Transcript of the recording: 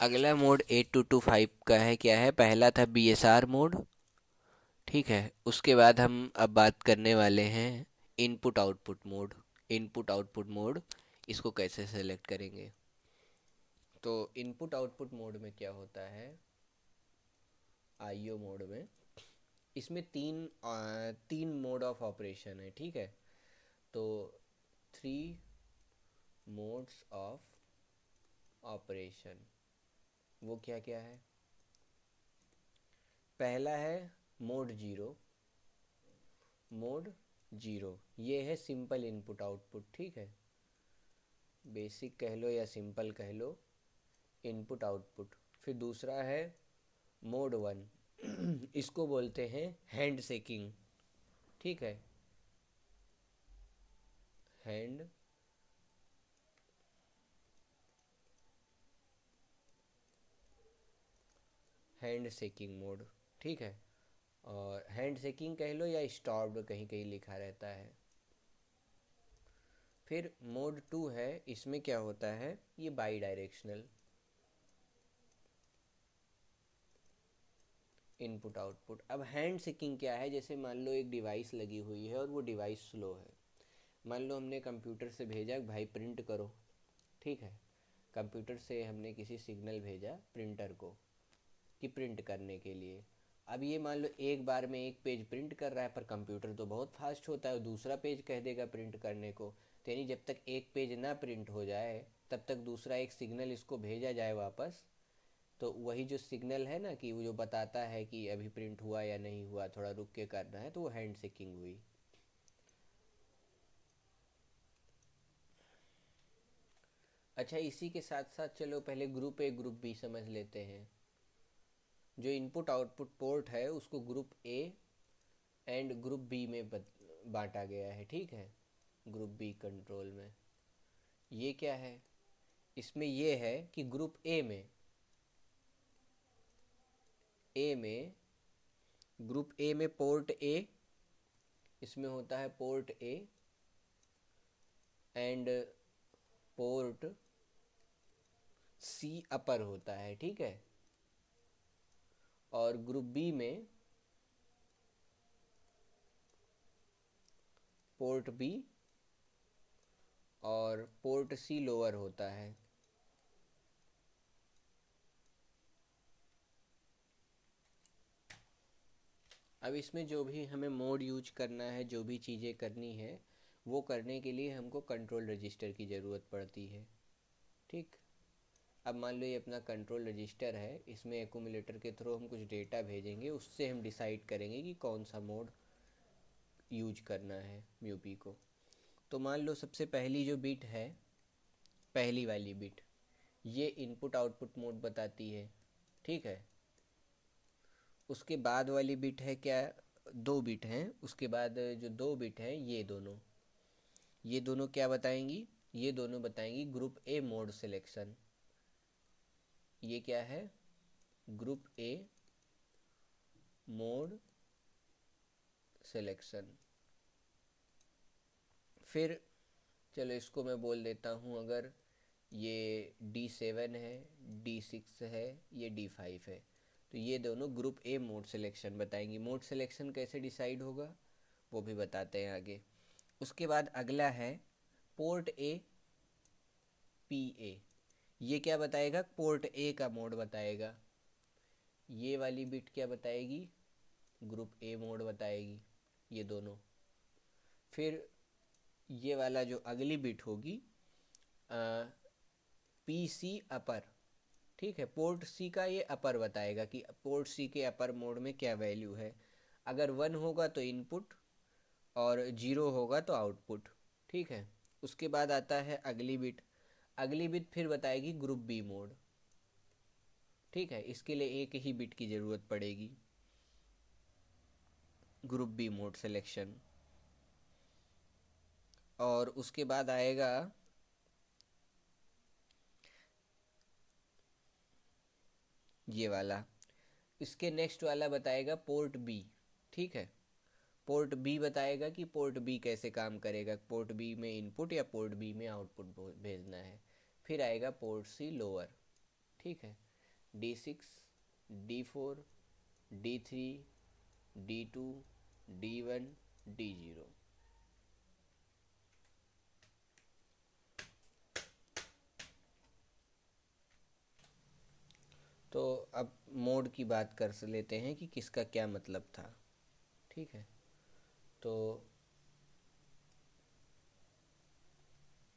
अगला मोड 8225 का है, क्या है? पहला था BSR मोड, ठीक है। उसके बाद हम अब बात करने वाले हैं input output mode. Input output mode, इसको कैसे सेलेक्ट करेंगे? तो इनपुट आउटपुट मोड में क्या होता है, आईओ मोड में, इसमें तीन मोड ऑफ ऑपरेशन है, ठीक है। तो थ्री मोड्स ऑफ ऑपरेशन, वो क्या क्या है? पहला है मोड जीरो। मोड जीरो ये है सिंपल इनपुट आउटपुट, ठीक है। बेसिक कह लो या सिंपल कह लो, इनपुट आउटपुट। फिर दूसरा है मोड वन, इसको बोलते हैं हैंड शेकिंग, ठीक है। हैंड हैंड शेकिंग मोड, ठीक है। और हैंड शेकिंग कह लो या स्टॉप्ड, कहीं कहीं लिखा रहता है। फिर मोड टू है, इसमें क्या होता है, ये बाई डायरेक्शनल इनपुट आउटपुट। अब हैंड शेकिंग क्या है, जैसे मान लो एक डिवाइस लगी हुई है और वो डिवाइस स्लो है। मान लो हमने कंप्यूटर से भेजा भाई प्रिंट करो, ठीक है। कंप्यूटर से हमने किसी सिग्नल भेजा प्रिंटर को कि प्रिंट करने के लिए। अब ये मान लो एक बार में एक पेज प्रिंट कर रहा है, पर कंप्यूटर तो बहुत फास्ट होता है, दूसरा पेज कह देगा प्रिंट करने को। तो यानी जब तक एक पेज ना प्रिंट हो जाए तब तक दूसरा एक सिग्नल इसको भेजा जाए वापस। तो वही जो सिग्नल है ना, कि वो जो बताता है कि अभी प्रिंट हुआ या नहीं हुआ, थोड़ा रुक के करना है, तो वो हैंड शेकिंग हुई। अच्छा, इसी के साथ साथ चलो पहले ग्रुप ए ग्रुप बी समझ लेते हैं। जो इनपुट आउटपुट पोर्ट है उसको group A and group B में बांटा गया है, ठीक है। ग्रुप बी कंट्रोल में ये क्या है, इसमें ये है कि ग्रुप ए में ग्रुप ए में पोर्ट ए, इसमें होता है port A and port C upper होता है, ठीक है। और ग्रुप बी में पोर्ट बी और पोर्ट सी लोअर होता है। अब इसमें जो भी हमें मोड यूज करना है, जो भी चीज़ें करनी है, वो करने के लिए हमको कंट्रोल रजिस्टर की ज़रूरत पड़ती है, ठीक। अब मान लो ये अपना कंट्रोल रजिस्टर है, इसमें एक्यूमुलेटर के थ्रू हम कुछ डेटा भेजेंगे, उससे हम डिसाइड करेंगे कि कौन सा मोड यूज करना है म्यूपी को। तो मान लो सबसे पहली जो बिट है, पहली वाली बिट, ये इनपुट आउटपुट मोड बताती है, ठीक है। उसके बाद वाली बिट है क्या, दो बिट हैं, उसके बाद जो दो बिट हैं ये दोनों क्या बताएंगी, ये दोनों बताएंगी ग्रुप ए मोड सिलेक्शन। ये क्या है, ग्रुप ए मोड सिलेक्शन। फिर चलो इसको मैं बोल देता हूँ, अगर ये D7 है, D6 है, ये D5 है, तो ये दोनों ग्रुप ए मोड सिलेक्शन बताएंगी। मोड सिलेक्शन कैसे डिसाइड होगा वो भी बताते हैं आगे। उसके बाद अगला है पोर्ट ए पी ए। ये क्या बताएगा, पोर्ट ए का मोड बताएगा। ये वाली बिट क्या बताएगी, ग्रुप ए मोड बताएगी, ये दोनों। फिर ये वाला जो अगली बिट होगी, पी सी अपर, ठीक है। पोर्ट सी का ये अपर बताएगा कि पोर्ट सी के अपर मोड में क्या वैल्यू है। अगर 1 होगा तो इनपुट और 0 होगा तो आउटपुट, ठीक है। उसके बाद आता है अगली बिट। अगली बिट फिर बताएगी ग्रुप बी मोड, ठीक है। इसके लिए एक ही बिट की ज़रूरत पड़ेगी, ग्रुप बी मोड सिलेक्शन। और उसके बाद आएगा ये वाला, इसके नेक्स्ट वाला बताएगा पोर्ट बी, ठीक है। पोर्ट बी बताएगा कि पोर्ट बी कैसे काम करेगा, पोर्ट बी में इनपुट या पोर्ट बी में आउटपुट भेजना है। फिर आएगा पोर्ट सी लोअर, ठीक है। D6, D4, D3, D2, D1, D0। तो अब मोड की बात कर लेते हैं कि किसका क्या मतलब था। ठीक है, तो